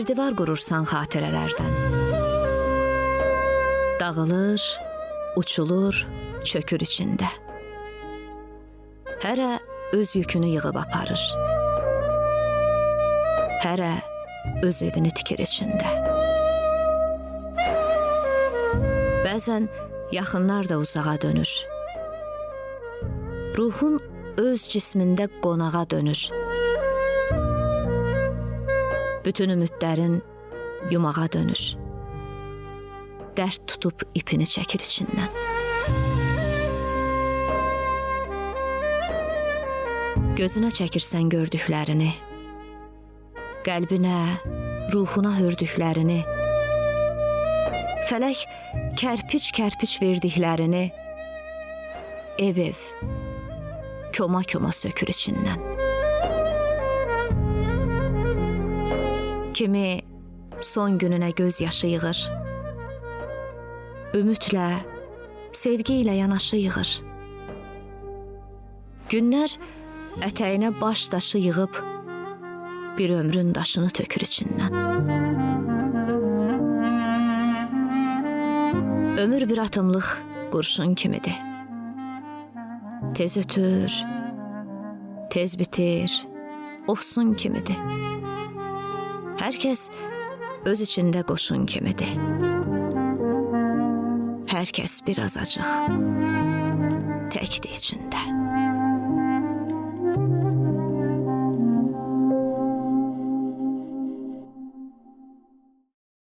bir divar qurursan xatirələrdən. Dağılır, uçulur, çökür içində. Hərə öz yükünü yığıb aparır. Hərə öz evini tikir içində. Bəzən yaxınlar da uzağa dönür. Ruhun öz cismində qonağa dönür. Bütün ümidlərin yumağa dönür. Dərd tutub ipini çəkir içindən. Gözünə çəkirsən gördüklərini, qəlbinə, ruhuna hördüklərini, fələk kərpiç-kərpiç verdiklərini, ev-ev, koma-koma sökür içindən. Kimi son gününə göz yaşı yığır, ümidlə, sevgi ilə yanaşı yığır. Günlər ətəyinə baş daşı yığıb, bir ömrün daşını tökür içindən. Ömür bir atımlıq qurşun kimidir. Tez ötür, tez bitir, ofsun kimidir. Hər kəs öz içində qoşun kimidir. Hər kəs bir azacıq təkdir içində.